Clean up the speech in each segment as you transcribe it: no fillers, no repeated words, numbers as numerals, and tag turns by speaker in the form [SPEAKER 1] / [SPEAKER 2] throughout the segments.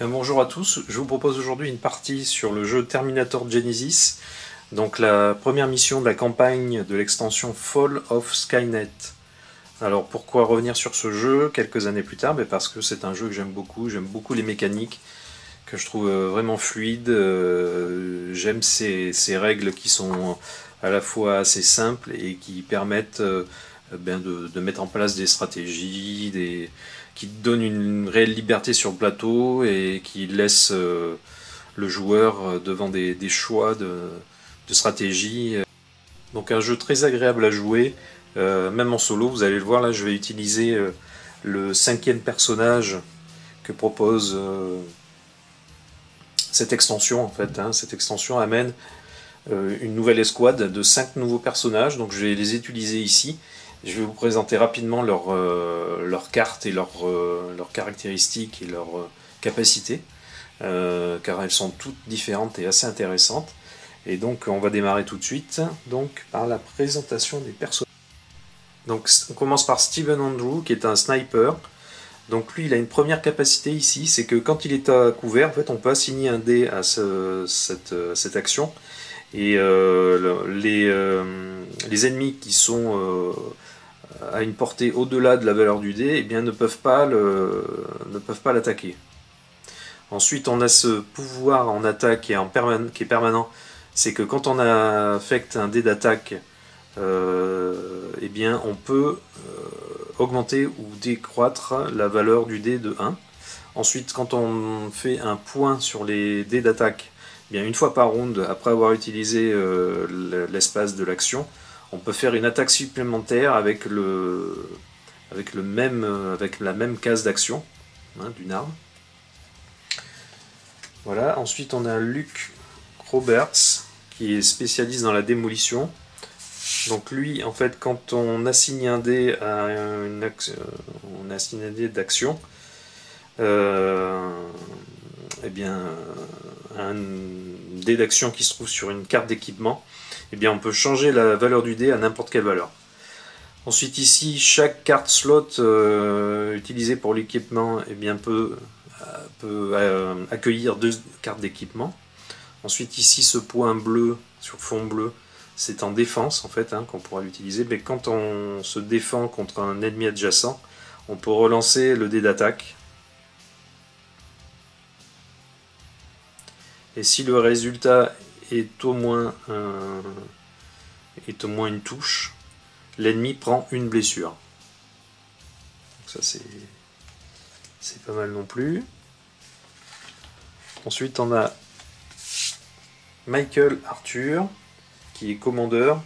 [SPEAKER 1] Bonjour à tous, je vous propose aujourd'hui une partie sur le jeu Terminator Genesis, donc la première mission de la campagne de l'extension Fall of Skynet. Alors pourquoi revenir sur ce jeu quelques années plus tard? Parce que c'est un jeu que j'aime beaucoup les mécaniques, que je trouve vraiment fluides, j'aime ces règles qui sont à la fois assez simples et qui permettent de mettre en place des stratégies, qui donnent une réelle liberté sur le plateau et qui laissent le joueur devant des choix de stratégie. Donc un jeu très agréable à jouer, même en solo. Vous allez le voir, là je vais utiliser le 5e personnage que propose cette extension en fait. Cette extension amène une nouvelle escouade de 5 nouveaux personnages, donc je vais les utiliser ici. Je vais vous présenter rapidement leurs cartes et leurs caractéristiques et leurs capacités, car elles sont toutes différentes et assez intéressantes. Et donc on va démarrer tout de suite donc, par la présentation des personnages. Donc on commence par Steven Andrew, qui est un sniper. Donc lui, il a une première capacité ici, c'est que quand il est à couvert, en fait, on peut assigner un dé à cette action. Et les ennemis qui sont à une portée au-delà de la valeur du dé, eh bien, ne peuvent pas l'attaquer. Ensuite, on a ce pouvoir en attaque qui est permanent, c'est que quand on affecte un dé d'attaque, eh bien, on peut augmenter ou décroître la valeur du dé de 1. Ensuite, quand on fait un point sur les dés d'attaque, eh bien, une fois par round, après avoir utilisé l'espace de l'action, on peut faire une attaque supplémentaire avec la même case d'action d'une arme. Voilà. Ensuite, on a Luke Roberts qui est spécialiste dans la démolition. Donc lui, en fait, quand on assigne un dé à on assigne un dé d'action, eh bien, un dé d'action qui se trouve sur une carte d'équipement, eh bien, on peut changer la valeur du dé à n'importe quelle valeur. Ensuite ici, chaque carte slot utilisée pour l'équipement eh bien, peut accueillir 2 cartes d'équipement. Ensuite ici, ce point bleu sur fond bleu, c'est en défense en fait qu'on pourra l'utiliser. Mais quand on se défend contre un ennemi adjacent, on peut relancer le dé d'attaque. Et si le résultat est au moins une touche, l'ennemi prend une blessure. Donc ça c'est pas mal non plus. Ensuite on a Michael Arthur, qui est commandeur,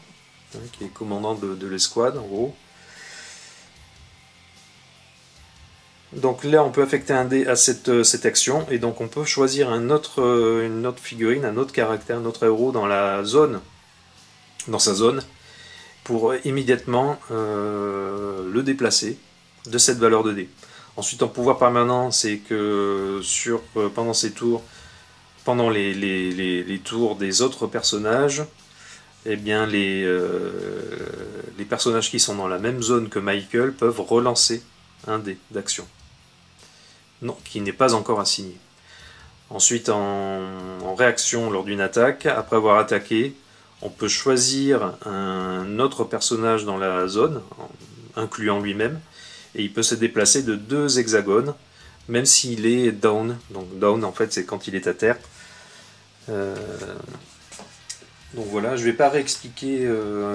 [SPEAKER 1] qui est commandant de l'escouade en gros. Donc là on peut affecter un dé à cette action, et donc on peut choisir une autre figurine, un autre caractère, un autre héros dans sa zone, pour immédiatement le déplacer de cette valeur de dé. Ensuite en pouvoir permanent, c'est que pendant ces tours, pendant les tours des autres personnages, eh bien les personnages qui sont dans la même zone que Michael peuvent relancer un dé d'action. Non, qui n'est pas encore assigné. Ensuite, en réaction lors d'une attaque, après avoir attaqué, on peut choisir un autre personnage dans la zone, incluant lui-même, et il peut se déplacer de 2 hexagones, même s'il est down. Donc down, en fait, c'est quand il est à terre. Donc voilà, je ne vais pas réexpliquer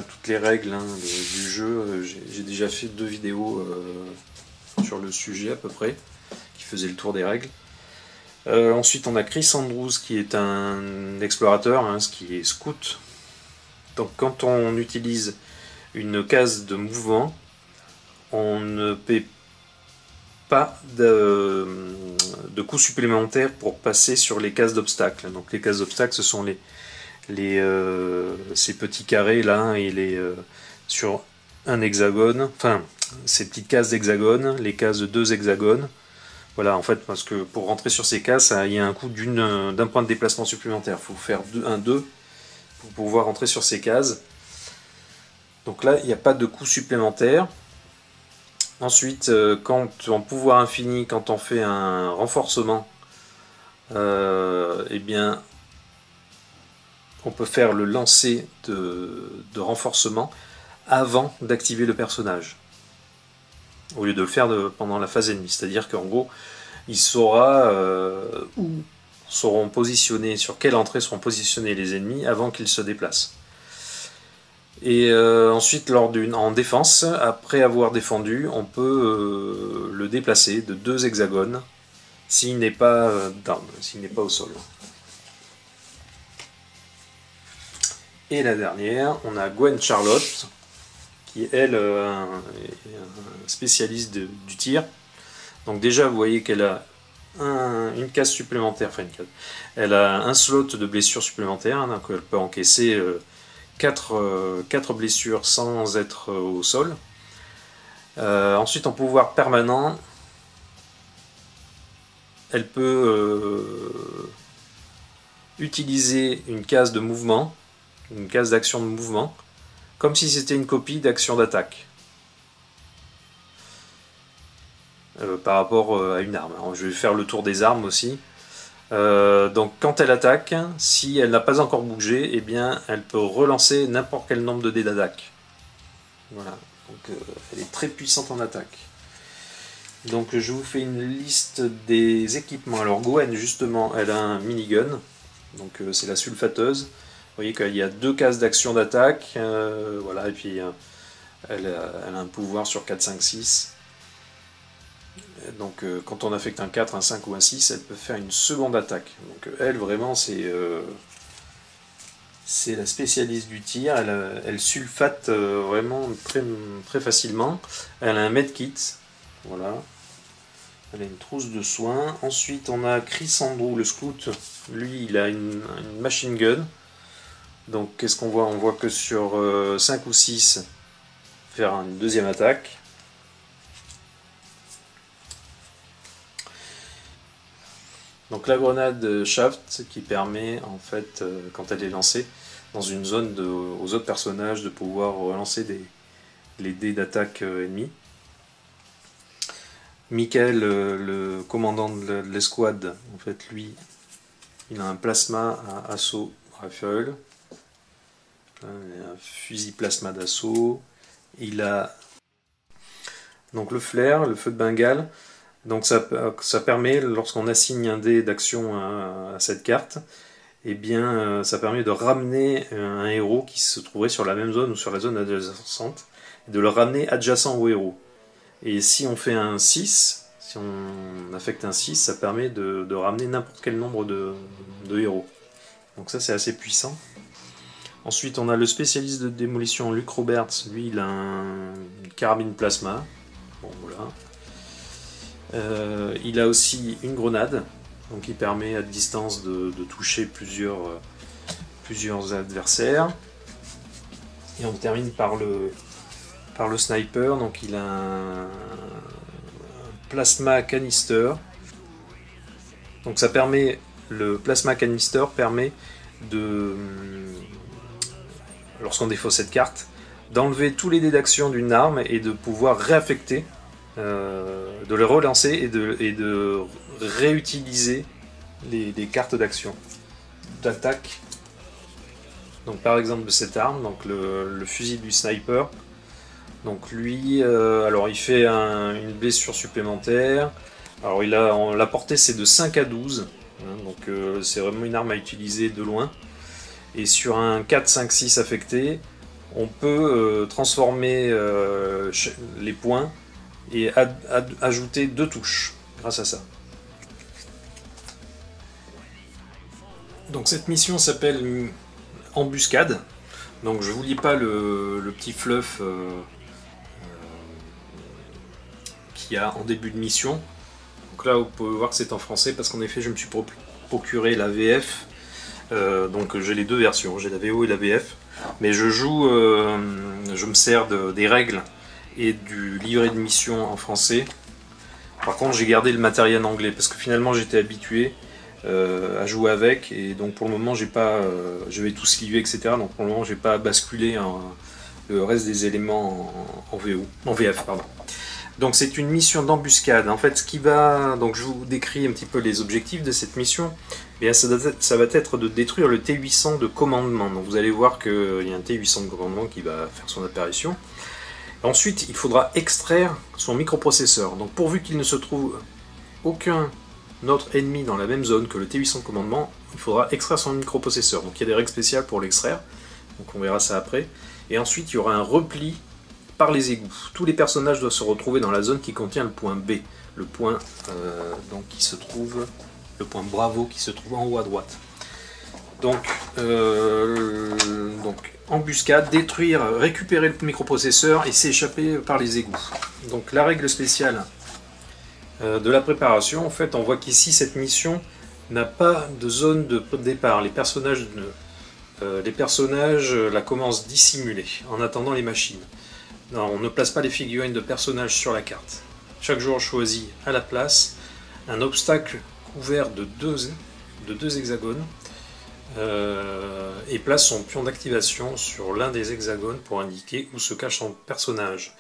[SPEAKER 1] toutes les règles du jeu. J'ai déjà fait 2 vidéos sur le sujet à peu près, qui faisaient le tour des règles. Ensuite, on a Chris Andrews qui est un explorateur, qui est scout. Donc quand on utilise une case de mouvement, on ne paie pas de coûts supplémentaires pour passer sur les cases d'obstacles. Donc les cases d'obstacles, ce sont ces petits carrés là, et sur un hexagone, enfin ces petites cases d'hexagone, les cases de 2 hexagones. Voilà, en fait, parce que pour rentrer sur ces cases, il y a un coût d'un point de déplacement supplémentaire. Il faut faire un 2 pour pouvoir rentrer sur ces cases. Donc là, il n'y a pas de coût supplémentaire. Ensuite, en pouvoir infini, quand on fait un renforcement, eh bien, on peut faire le lancer de renforcement avant d'activer le personnage, au lieu de le faire pendant la phase ennemie. C'est-à-dire qu'en gros, il saura où seront positionnés, sur quelle entrée seront positionnés les ennemis avant qu'ils se déplacent. Et ensuite, en défense, après avoir défendu, on peut le déplacer de 2 hexagones s'il n'est pas s'il n'est pas au sol. Et la dernière, on a Gwen Charlotte, qui est elle un spécialiste du tir. Donc déjà, vous voyez qu'elle a une case supplémentaire, enfin elle a un slot de blessure supplémentaire, donc elle peut encaisser 4 blessures sans être au sol. Ensuite, en pouvoir permanent, elle peut utiliser une case de mouvement, une case d'action de mouvement, comme si c'était une copie d'action d'attaque. Par rapport à une arme. Alors, je vais faire le tour des armes aussi. Donc quand elle attaque, si elle n'a pas encore bougé, eh bien elle peut relancer n'importe quel nombre de dés d'attaque. Voilà, donc elle est très puissante en attaque. Donc je vous fais une liste des équipements. Alors Gwen justement, elle a un minigun, donc c'est la sulfateuse. Vous voyez qu'il y a 2 cases d'action d'attaque, voilà, et puis elle a un pouvoir sur 4, 5, 6. Donc quand on affecte un 4, un 5 ou un 6, elle peut faire une seconde attaque. Donc elle vraiment c'est la spécialiste du tir, elle sulfate vraiment très, très facilement. Elle a un medkit, voilà. Elle a une trousse de soins. Ensuite on a Chris Andrew, le scout, lui il a une machine gun. Donc qu'est-ce qu'on voit? On voit que sur 5 ou 6, faire une deuxième attaque. Donc la grenade Shaft qui permet en fait, quand elle est lancée dans une zone aux autres personnages de pouvoir relancer les dés d'attaque ennemis. Michael, le commandant de l'escouade, en fait lui, il a un plasma à assaut rifle, un fusil plasma d'assaut. Il a donc le flair, le feu de Bengale. Donc ça permet, lorsqu'on assigne un dé d'action à cette carte, eh bien ça permet de ramener un héros qui se trouverait sur la même zone ou sur la zone adjacente, et de le ramener adjacent au héros. Et si on fait un 6, si on affecte un 6, ça permet de ramener n'importe quel nombre de héros. Donc ça c'est assez puissant. Ensuite on a le spécialiste de démolition Luke Roberts, lui il a une carabine plasma. Bon voilà. Il a aussi une grenade, donc il permet à distance de toucher plusieurs adversaires. Et on termine par le sniper, donc il a un plasma canister. Donc ça permet, le plasma canister permet de, lorsqu'on défausse cette carte, d'enlever tous les dés d'action d'une arme et de pouvoir réaffecter, de les relancer et de réutiliser les cartes d'action, d'attaque. Donc par exemple de cette arme, donc le fusil du sniper. Donc lui, alors il fait une blessure supplémentaire. Alors la portée c'est de 5 à 12, hein, donc c'est vraiment une arme à utiliser de loin. Et sur un 4, 5, 6 affecté, on peut transformer les points et ajouter 2 touches grâce à ça. Donc cette mission s'appelle Embuscade. Donc je vous lis pas le petit fluff qu'il y a en début de mission. Donc là vous pouvez voir que c'est en français parce qu'en effet je me suis procuré la VF. Donc j'ai les deux versions, j'ai la VO et la VF. Mais je me sers des règles et du livret de mission en français. Par contre j'ai gardé le matériel en anglais parce que finalement j'étais habitué à jouer avec, et donc pour le moment j'ai pas, je vais tout sliver etc. Donc pour le moment j'ai pas basculé le reste des éléments en VO, en VF pardon. Donc c'est une mission d'embuscade. En fait, ce qui va... Donc je vous décris un petit peu les objectifs de cette mission. Eh bien, ça va être de détruire le T800 de commandement. Donc vous allez voir qu'il y a un T800 de commandement qui va faire son apparition. Ensuite, il faudra extraire son microprocesseur. Donc pourvu qu'il ne se trouve aucun autre ennemi dans la même zone que le T800 de commandement, il faudra extraire son microprocesseur. Donc il y a des règles spéciales pour l'extraire. Donc on verra ça après. Et ensuite, il y aura un repli par les égouts. Tous les personnages doivent se retrouver dans la zone qui contient le point B, le point donc qui se trouve, le point Bravo qui se trouve en haut à droite. Donc embuscade, détruire, récupérer le microprocesseur et s'échapper par les égouts. Donc la règle spéciale de la préparation, en fait, on voit qu'ici cette mission n'a pas de zone de départ. Les personnages la commencent dissimulés en attendant les machines. Non, on ne place pas les figurines de personnages sur la carte. Chaque joueur choisit à la place un obstacle couvert de deux hexagones et place son pion d'activation sur l'un des hexagones pour indiquer où se cache son personnage.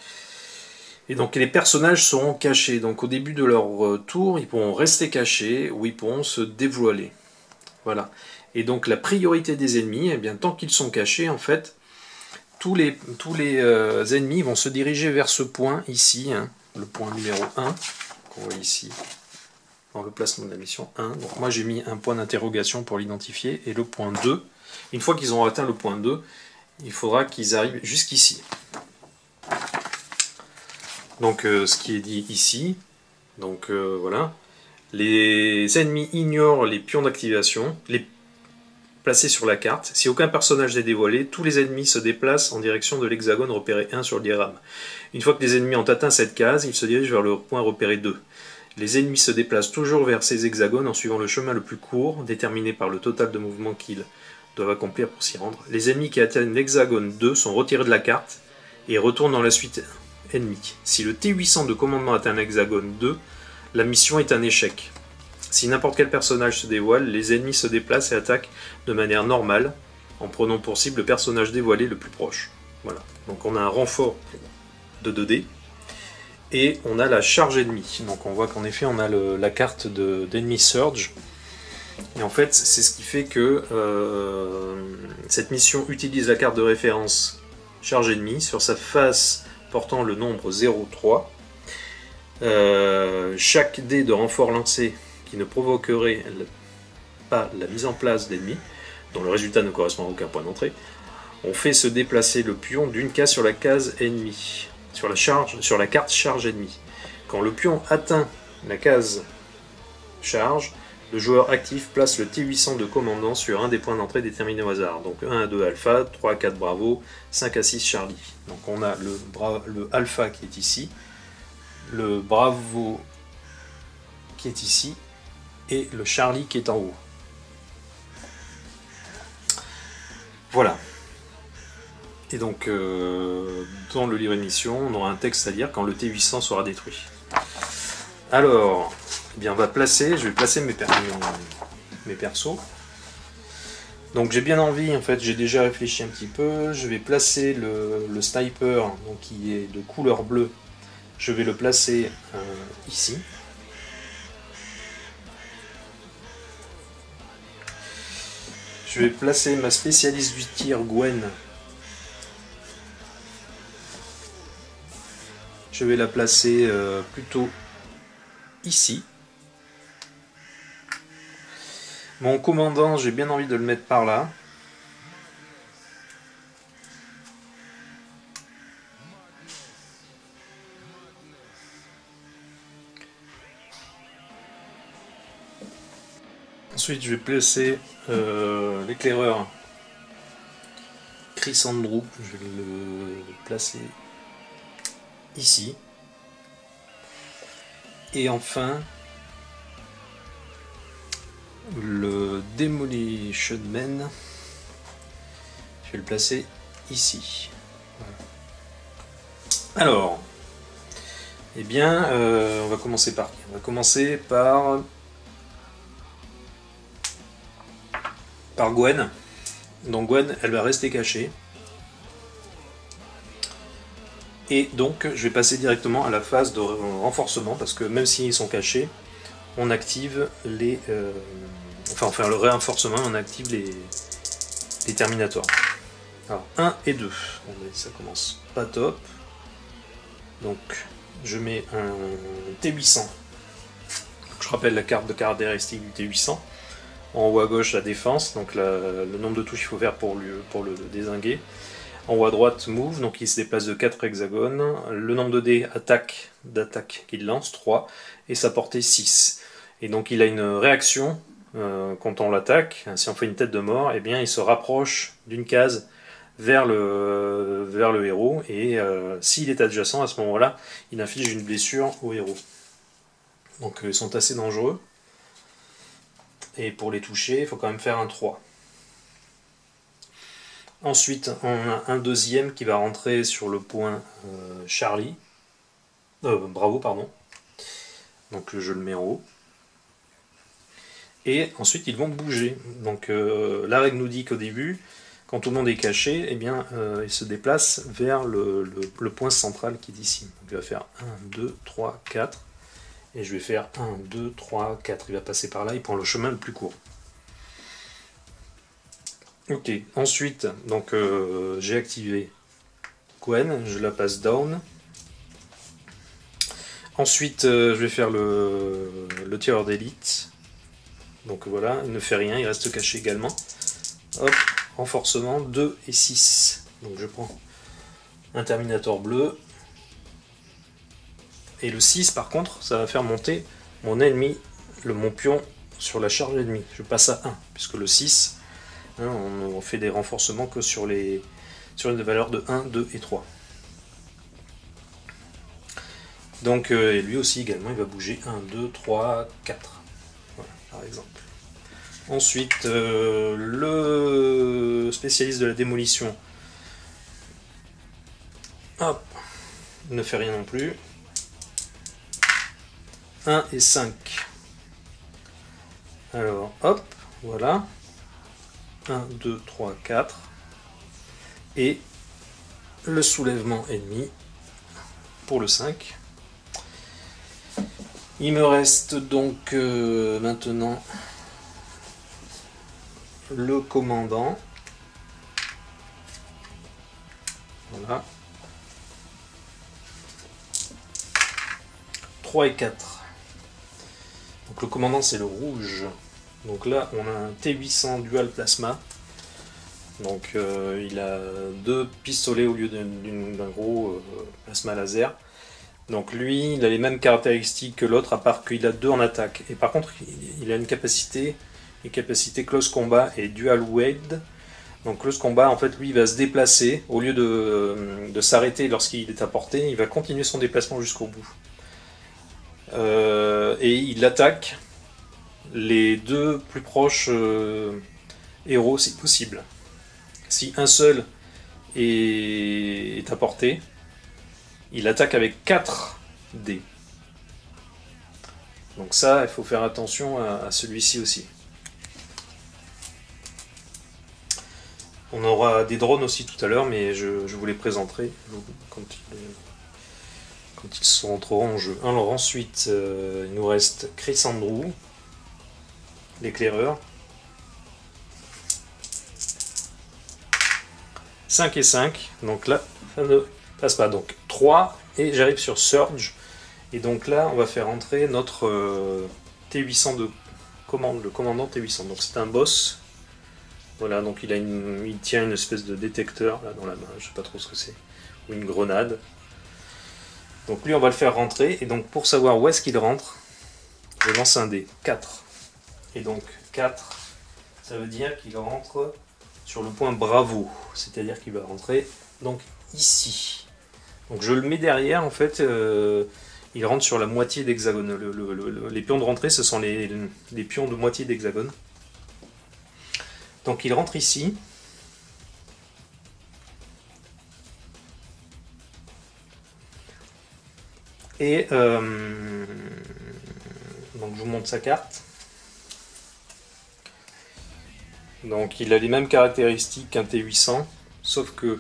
[SPEAKER 1] Et donc les personnages seront cachés. Donc au début de leur tour, ils pourront rester cachés ou ils pourront se dévoiler. Voilà. Et donc la priorité des ennemis, eh bien, tant qu'ils sont cachés, en fait, tous les ennemis vont se diriger vers ce point ici, hein, le point numéro 1, qu'on voit ici, dans le placement de la mission 1. Donc moi j'ai mis un point d'interrogation pour l'identifier, et le point 2. Une fois qu'ils ont atteint le point 2, il faudra qu'ils arrivent jusqu'ici. Donc ce qui est dit ici, donc voilà, les ennemis ignorent les pions d'activation, les placés sur la carte. Si aucun personnage n'est dévoilé, tous les ennemis se déplacent en direction de l'hexagone repéré 1 sur le diagramme. Une fois que les ennemis ont atteint cette case, ils se dirigent vers le point repéré 2. Les ennemis se déplacent toujours vers ces hexagones en suivant le chemin le plus court, déterminé par le total de mouvements qu'ils doivent accomplir pour s'y rendre. Les ennemis qui atteignent l'hexagone 2 sont retirés de la carte et retournent dans la suite ennemie. Si le T800 de commandement atteint l'hexagone 2, la mission est un échec. Si n'importe quel personnage se dévoile, les ennemis se déplacent et attaquent de manière normale, en prenant pour cible le personnage dévoilé le plus proche. Voilà. Donc on a un renfort de 2D, et on a la charge ennemie. Donc on voit qu'en effet on a la carte d'Enemy Surge, et en fait c'est ce qui fait que cette mission utilise la carte de référence charge ennemie sur sa face portant le nombre 0,3. Chaque dé de renfort lancé qui ne provoquerait pas la mise en place d'ennemis, dont le résultat ne correspond à aucun point d'entrée, on fait se déplacer le pion d'une case sur la case ennemie, sur la carte charge ennemie. Quand le pion atteint la case charge, le joueur actif place le T800 de commandant sur un des points d'entrée déterminés au hasard. Donc 1 à 2 alpha, 3 à 4 bravo, 5 à 6 charlie. Donc on a le alpha qui est ici, le bravo qui est ici, et le Charlie qui est en haut. Voilà. Et donc, dans le livret de mission, on aura un texte à lire quand le T800 sera détruit. Alors, eh bien, je vais placer mes persos. Donc j'ai bien envie, en fait, j'ai déjà réfléchi un petit peu. Je vais placer le sniper, donc, qui est de couleur bleue. Je vais le placer ici. Je vais placer ma spécialiste du tir Gwen. Je vais la placer plutôt ici. Mon commandant, j'ai bien envie de le mettre par là. Ensuite, je vais placer l'éclaireur Chris Andrew. Je vais le placer ici. Et enfin, le Demolition Man, je vais le placer ici. Voilà. Alors, eh bien, on va commencer par qui? On va commencer par Gwen. Donc Gwen, elle va rester cachée. Et donc je vais passer directement à la phase de renforcement, parce que même s'ils sont cachés, on active les... enfin on fait le renforcement, on active les Terminators. Alors 1 et 2, bon, ça commence pas top. Donc je mets un T800. Je rappelle la carte de caractéristique du T800. En haut à gauche la défense, donc le nombre de touches qu'il faut faire pour le dézinguer. En haut à droite move, donc il se déplace de 4 hexagones. Le nombre de dés d'attaque qu'il lance, 3. Et sa portée 6. Et donc il a une réaction quand on l'attaque. Si on fait une tête de mort, eh bien il se rapproche d'une case vers le héros. Et s'il est adjacent, à ce moment-là, il inflige une blessure au héros. Donc ils sont assez dangereux. Et pour les toucher, il faut quand même faire un 3. Ensuite, on a un deuxième qui va rentrer sur le point Charlie. Bravo, pardon. Donc je le mets en haut. Et ensuite, ils vont bouger. Donc la règle nous dit qu'au début, quand tout le monde est caché, eh bien, il se déplace vers le point central qui est ici. Donc il va faire 1, 2, 3, 4. Et je vais faire 1, 2, 3, 4. Il va passer par là, il prend le chemin le plus court. Ok, ensuite, donc j'ai activé Gwen, je la passe down. Ensuite, je vais faire le tireur d'élite. Donc voilà, il ne fait rien, il reste caché également. Hop, renforcement 2 et 6. Donc je prends un Terminator bleu. Et le 6 par contre, ça va faire monter mon ennemi, mon pion sur la charge ennemie. Je passe à 1, puisque le 6, hein, on fait des renforcements que sur une valeur de 1, 2 et 3. Donc et lui aussi également, il va bouger 1, 2, 3, 4. Voilà, par exemple. Ensuite, le spécialiste de la démolition, hop, il ne fait rien non plus. 1 et 5. Alors, hop, voilà. 1, 2, 3, 4. Et le soulèvement ennemi pour le 5. Il me reste donc maintenant le commandant. Voilà. 3 et 4. Donc le commandant c'est le rouge. Donc là on a un T800 dual plasma. Donc il a 2 pistolets au lieu d'un gros plasma laser. Donc lui il a les mêmes caractéristiques que l'autre, à part qu'il a 2 en attaque. Et par contre il a une capacité close combat et dual wade. Donc close combat en fait lui il va se déplacer. Au lieu de s'arrêter lorsqu'il est à portée, il va continuer son déplacement jusqu'au bout. Et il attaque les 2 plus proches héros si possible. Si un seul est à portée, il attaque avec 4 dés. Donc ça, il faut faire attention à celui-ci aussi. On aura des drones aussi tout à l'heure, mais je vous les présenterai quand ils sont rentreront en jeu. Alors ensuite, il nous reste Chris Andrew, l'éclaireur. 5 et 5, donc là, ça ne passe pas. Donc 3, et j'arrive sur Surge. Et donc là, on va faire entrer notre T800 de commande, le commandant T800. Donc c'est un boss. Voilà, donc il tient une espèce de détecteur là dans la main, je sais pas trop ce que c'est, ou une grenade. Donc lui on va le faire rentrer, et donc pour savoir où est-ce qu'il rentre, je lance un dé, 4. Et donc 4, ça veut dire qu'il rentre sur le point Bravo, c'est-à-dire qu'il va rentrer donc ici. Donc je le mets derrière, en fait, il rentre sur la moitié d'hexagone. Les pions de rentrée, ce sont les pions de moitié d'hexagone. Donc il rentre ici. Et donc je vous montre sa carte. Donc il a les mêmes caractéristiques qu'un T800, sauf que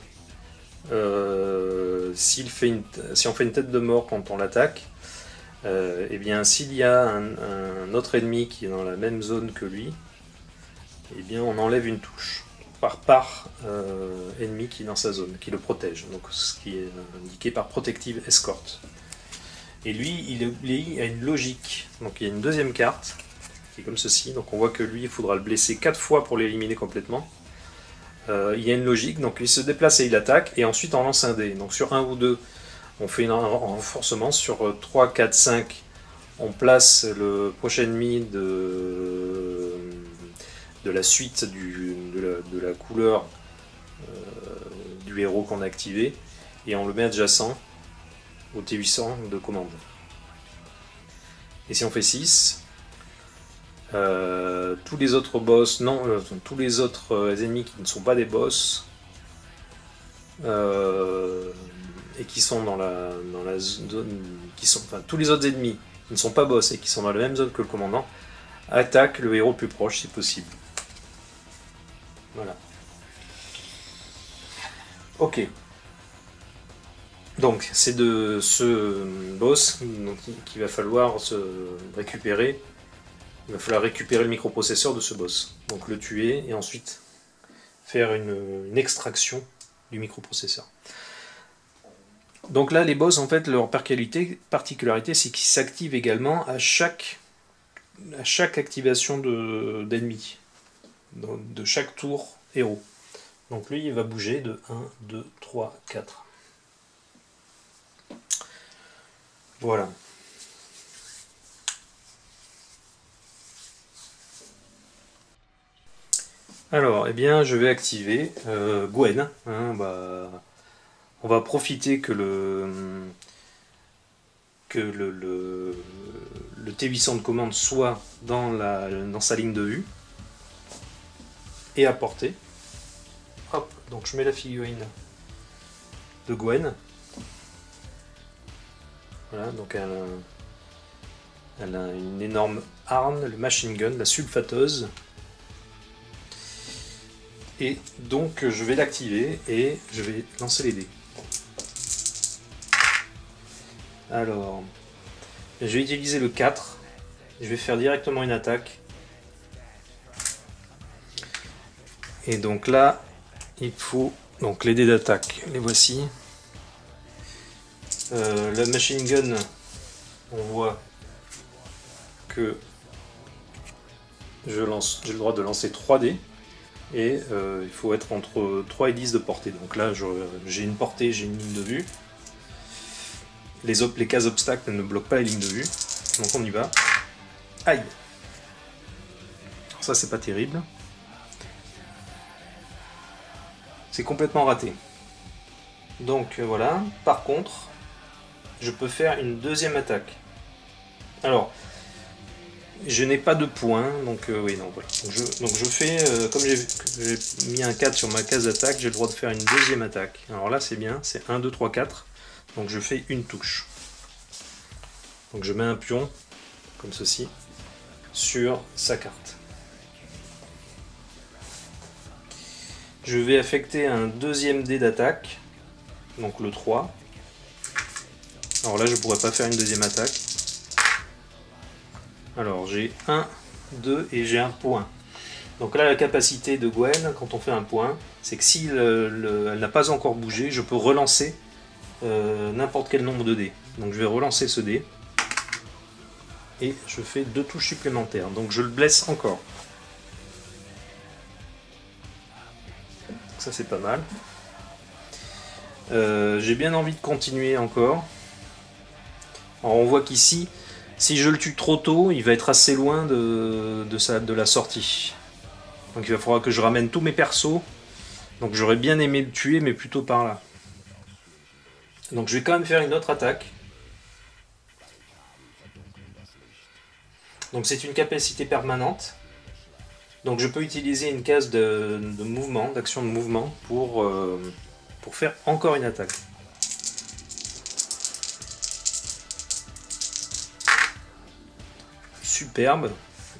[SPEAKER 1] si on fait une tête de mort quand on l'attaque, et bien s'il y a un autre ennemi qui est dans la même zone que lui, et bien on enlève une touche par ennemi qui est dans sa zone, qui le protège, donc ce qui est indiqué par Protective Escort. Et lui, il a une logique, donc il y a une deuxième carte, qui est comme ceci, donc on voit que lui, il faudra le blesser 4 fois pour l'éliminer complètement. Il y a une logique, donc il se déplace et il attaque, et ensuite on lance un dé. Donc sur 1 ou 2, on fait un renforcement, sur 3, 4, 5, on place le prochain ennemi de la suite de la couleur du héros qu'on a activé, et on le met adjacent au T800 de commande. Et si on fait 6, tous les autres boss, tous les autres ennemis qui ne sont pas des boss et qui sont dans la zone, tous les autres ennemis qui ne sont pas boss et qui sont dans la même zone que le commandant, attaquent le héros plus proche si possible. Voilà. Ok. Donc c'est de ce boss qu'il va falloir se récupérer. Il va falloir récupérer le microprocesseur de ce boss. Donc le tuer et ensuite faire une extraction du microprocesseur. Donc là les boss en fait leur particularité c'est qu'ils s'activent également à chaque activation d'ennemis. De chaque tour héros. Donc lui il va bouger de 1, 2, 3, 4. Voilà. Alors, eh bien, je vais activer Gwen. On va profiter que le T800 de commande soit dans sa ligne de vue et à portée. Hop, donc je mets la figurine de Gwen. Voilà, donc elle a une énorme arme, le machine gun, la sulfateuse. Et donc je vais l'activer et je vais lancer les dés. Alors, je vais utiliser le 4. Je vais faire directement une attaque. Et donc là, il faut donc les dés d'attaque. Les voici. La machine gun, on voit que j'ai le droit de lancer 3 dés et il faut être entre 3 et 10 de portée. Donc là j'ai une portée, j'ai une ligne de vue. Les cases obstacles ne bloquent pas les lignes de vue. Donc on y va. Aïe! Alors ça c'est pas terrible. C'est complètement raté. Donc voilà. Par contre, je peux faire une deuxième attaque. Alors, je n'ai pas de points, donc oui, non, voilà. Donc je fais, comme j'ai mis un 4 sur ma case d'attaque, j'ai le droit de faire une deuxième attaque. Alors là, c'est bien, c'est 1, 2, 3, 4. Donc je fais une touche. Donc je mets un pion, comme ceci, sur sa carte. Je vais affecter un deuxième dé d'attaque, donc le 3. Alors là, je ne pourrais pas faire une deuxième attaque. Alors j'ai 1, 2 et j'ai un point. Donc là, la capacité de Gwen, quand on fait un point, c'est que si elle n'a pas encore bougé, je peux relancer n'importe quel nombre de dés. Donc je vais relancer ce dé. Et je fais 2 touches supplémentaires. Donc je le blesse encore. Ça c'est pas mal. J'ai bien envie de continuer encore. Alors on voit qu'ici, si je le tue trop tôt, il va être assez loin de la sortie. Donc il va falloir que je ramène tous mes persos. Donc j'aurais bien aimé le tuer, mais plutôt par là. Donc je vais quand même faire une autre attaque. Donc c'est une capacité permanente. Donc je peux utiliser une case de mouvement, d'action de mouvement, pour faire encore une attaque. Superbe.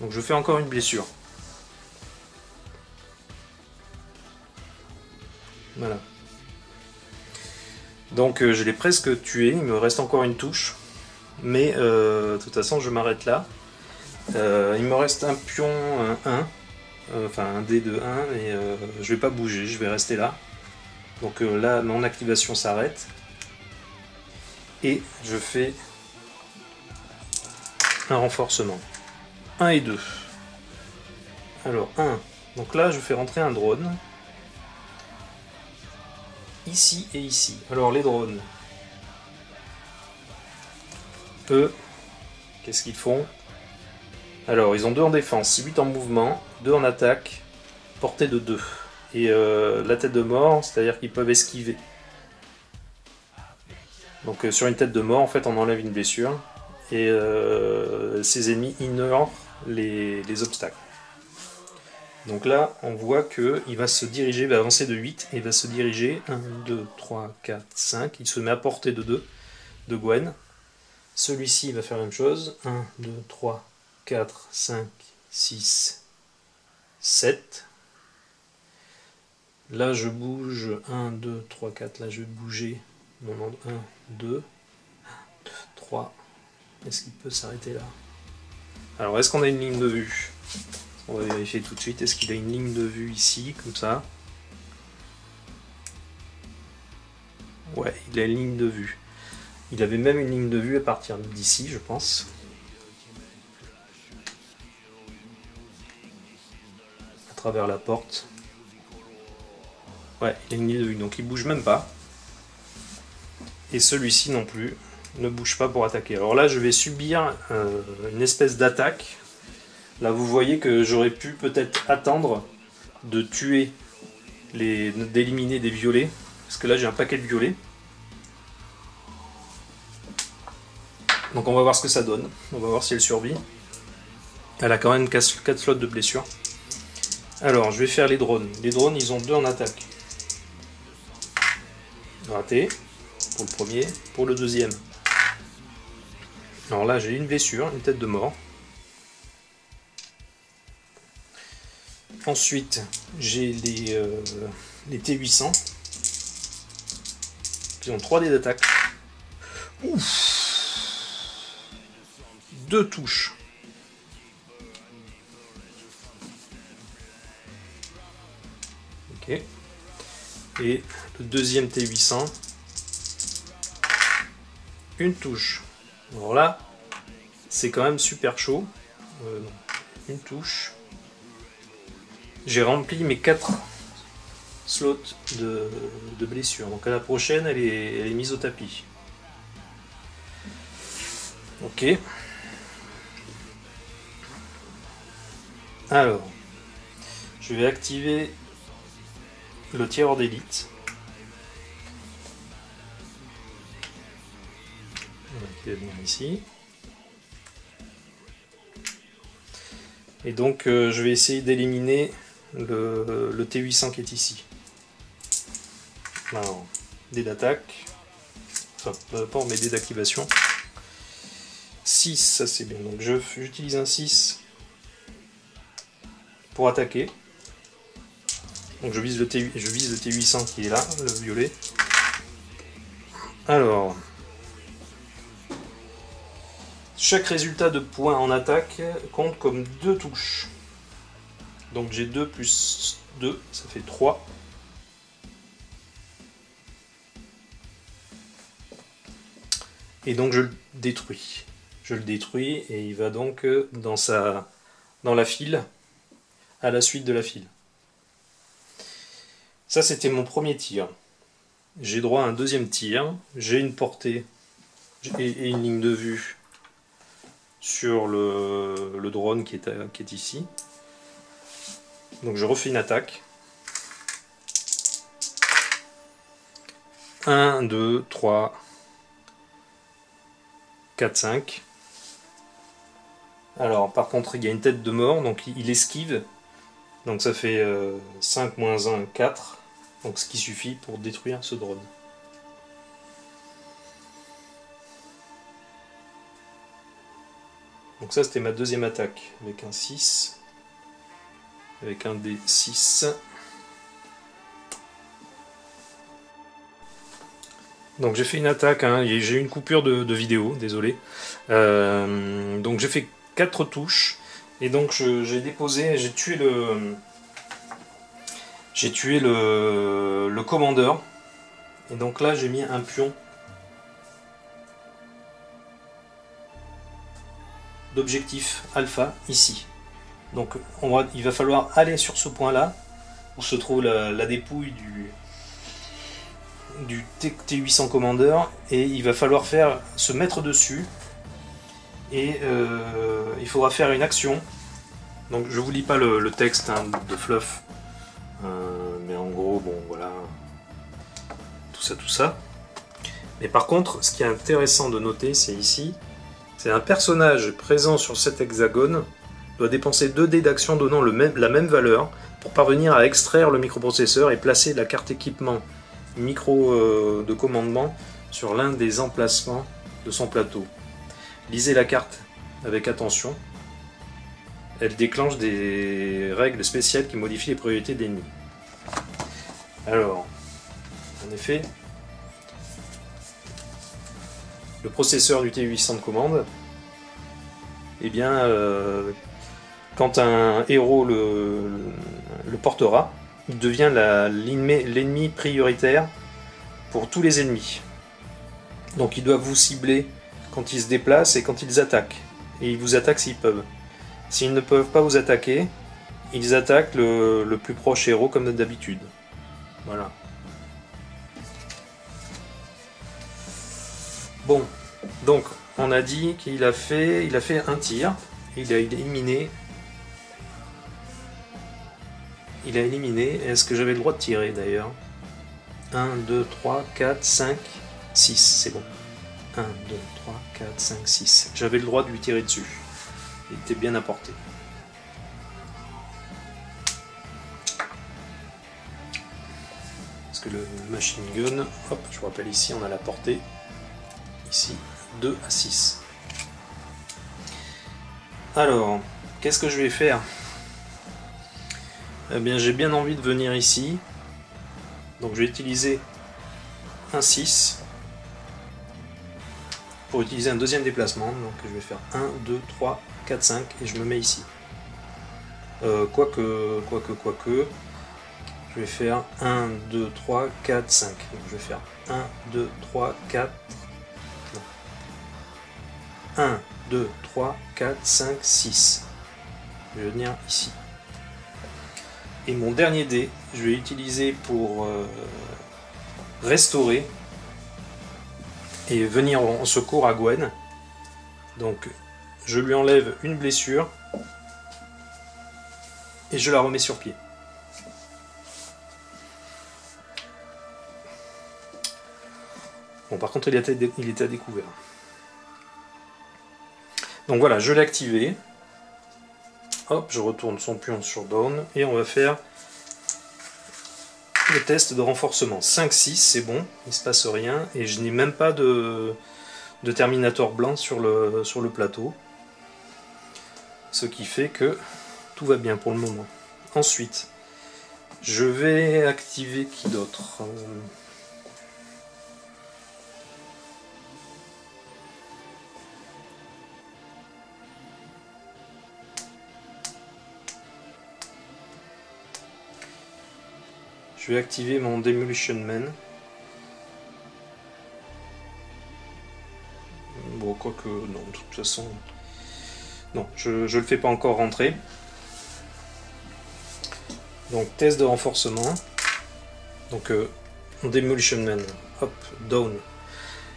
[SPEAKER 1] Donc je fais encore une blessure. Voilà. Donc je l'ai presque tué, il me reste encore une touche. Mais de toute façon je m'arrête là. Il me reste un pion, un 1. Enfin un dé de 1 et je vais pas bouger, je vais rester là. Donc là mon activation s'arrête. Et je fais un renforcement. 1 et 2. Alors 1. Donc là je fais rentrer un drone. Ici et ici. Alors les drones. Eux, qu'est-ce qu'ils font? Alors ils ont 2 en défense, 8 en mouvement, 2 en attaque, portée de 2. Et la tête de mort, c'est-à-dire qu'ils peuvent esquiver. Donc sur une tête de mort, en fait, on enlève une blessure. Et ses ennemis ignorent les obstacles. Donc là, on voit qu'il va se diriger, il va avancer de 8, et il va se diriger 1, 2, 3, 4, 5. Il se met à portée de 2 de Gwen. Celui-ci va faire la même chose. 1, 2, 3, 4, 5, 6, 7. Là, je bouge 1, 2, 3, 4. Là, je vais bouger mon ordre 1, 2, 3. Est-ce qu'il peut s'arrêter là? Alors, est-ce qu'on a une ligne de vue? On va vérifier tout de suite. Est-ce qu'il a une ligne de vue ici, comme ça? Ouais, il a une ligne de vue. Il avait même une ligne de vue à partir d'ici, je pense. À travers la porte. Ouais, il a une ligne de vue, donc il bouge même pas. Et celui-ci non plus ne bouge pas pour attaquer. Alors là, je vais subir une espèce d'attaque. Là, vous voyez que j'aurais pu peut-être attendre de tuer, d'éliminer des violets. Parce que là, j'ai un paquet de violets. Donc on va voir ce que ça donne. On va voir si elle survit. Elle a quand même 4 slots de blessure. Alors, je vais faire les drones. Les drones, ils ont 2 en attaque. Raté. Pour le premier. Pour le deuxième. Alors là, j'ai une blessure, une tête de mort. Ensuite, j'ai les T800 qui ont 3 dés d'attaque. Ouf, 2 touches. Ok. Et le deuxième T800, une touche. Alors là, c'est quand même super chaud. Une touche. J'ai rempli mes 4 slots de blessure. Donc à la prochaine, elle est mise au tapis. Ok. Alors, je vais activer le tireur d'élite. Qui va venir ici. Et donc je vais essayer d'éliminer le T800 qui est ici. Alors, dés d'attaque. Enfin, pas mes dés d'activation. 6, ça c'est bien. Donc j'utilise un 6 pour attaquer. Donc je vise le T800 qui est là, le violet. Alors, chaque résultat de points en attaque compte comme 2 touches. Donc j'ai 2 plus 2, ça fait 3. Et donc je le détruis. Je le détruis et il va donc dans la file, à la suite de la file. Ça c'était mon premier tir. J'ai droit à un deuxième tir. J'ai une portée et une ligne de vue sur le drone qui est ici. Donc je refais une attaque. 1, 2, 3, 4, 5. Alors par contre il y a une tête de mort, donc il esquive. Donc ça fait 5 moins 1, 4. Donc ce qui suffit pour détruire ce drone. Donc ça c'était ma deuxième attaque avec un 6. Avec un D6. Donc j'ai fait une attaque, hein, j'ai eu une coupure de vidéo, désolé. Donc j'ai fait 4 touches, et donc j'ai déposé, j'ai tué le commandeur. Et donc là j'ai mis un pion d'objectif alpha ici. Donc il va falloir aller sur ce point là où se trouve la dépouille du T800 Commander, et il va falloir se mettre dessus, et il faudra faire une action. Donc je vous lis pas le texte, hein, de fluff, mais en gros bon voilà, tout ça. Mais par contre, ce qui est intéressant de noter, c'est ici, c'est un personnage présent sur cet hexagone doit dépenser 2 dés d'action donnant la même valeur pour parvenir à extraire le microprocesseur et placer la carte équipement micro de commandement sur l'un des emplacements de son plateau. Lisez la carte avec attention. Elle déclenche des règles spéciales qui modifient les priorités d'ennemis. Alors, en effet, le processeur du T800 de commande, eh bien, quand un héros le portera, il devient l'ennemi prioritaire pour tous les ennemis. Donc ils doivent vous cibler quand ils se déplacent et quand ils attaquent. Et ils vous attaquent s'ils peuvent. S'ils ne peuvent pas vous attaquer, ils attaquent le plus proche héros comme d'habitude. Voilà. Bon, donc on a dit qu'il a fait un tir. Il a éliminé. Est-ce que j'avais le droit de tirer d'ailleurs? 1, 2, 3, 4, 5, 6, c'est bon. 1, 2, 3, 4, 5, 6. J'avais le droit de lui tirer dessus. Il était bien apporté. Parce que le machine gun, hop, je vous rappelle ici, on a la portée. Ici, 2 à 6. Alors, qu'est-ce que je vais faire? Eh bien, j'ai bien envie de venir ici. Donc, je vais utiliser un 6 pour utiliser un deuxième déplacement. Donc, je vais faire 1, 2, 3, 4, 5 et je me mets ici. Quoique. Je vais faire 1, 2, 3, 4, 5. Donc, je vais faire 1, 2, 3, 4. Non. 1, 2, 3, 4, 5, 6. Je vais venir ici. Et mon dernier dé, je vais l'utiliser pour restaurer et venir en secours à Gwen. Donc je lui enlève une blessure et je la remets sur pied. Bon, par contre il était à découvert. Donc voilà, je l'ai activé. Hop, je retourne son pion sur down et on va faire le test de renforcement. 5-6, c'est bon, il ne se passe rien et je n'ai même pas de Terminator blanc sur le plateau. Ce qui fait que tout va bien pour le moment. Ensuite, je vais activer qui d'autre? Je vais activer mon Demolition Man. Bon, quoique, non, de toute façon... Non, je ne le fais pas encore rentrer. Donc, test de renforcement. Donc, Demolition Man. Hop, down.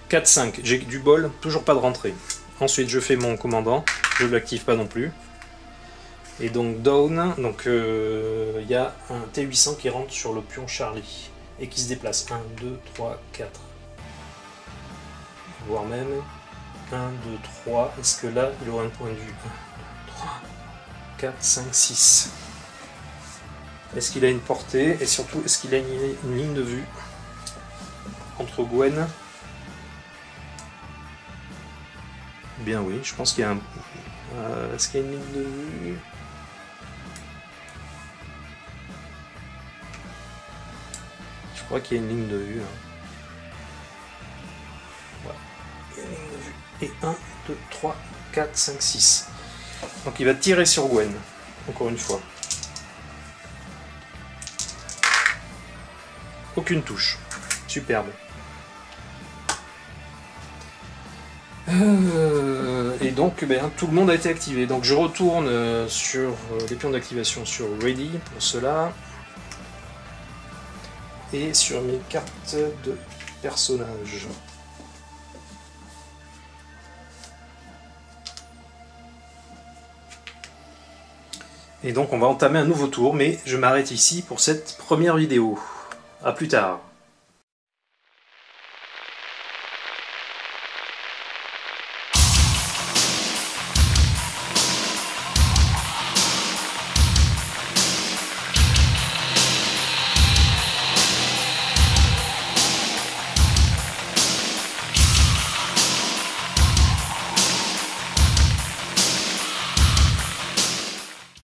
[SPEAKER 1] 4-5. J'ai du bol, toujours pas de rentrée. Ensuite, je fais mon commandant. Je ne l'active pas non plus. Et donc down, donc il y a un T800 qui rentre sur le pion Charlie et qui se déplace. 1, 2, 3, 4. Voire même 1, 2, 3. Est-ce que là il aura un point de vue? 1, 2, 3, 4, 5, 6. Est-ce qu'il a une portée? Et surtout, est-ce qu'il a une ligne de vue entre Gwen? Bien oui, je pense qu'il y a un... est-ce qu'il y a une ligne de vue? Je crois qu'il y a une ligne de vue. Hein. Et 1, 2, 3, 4, 5, 6. Donc il va tirer sur Gwen, encore une fois. Aucune touche. Superbe. Et donc tout le monde a été activé. Donc je retourne sur les pions d'activation sur Ready pour cela. Et sur mes cartes de personnages. Et donc on va entamer un nouveau tour, mais je m'arrête ici pour cette première vidéo. A plus tard.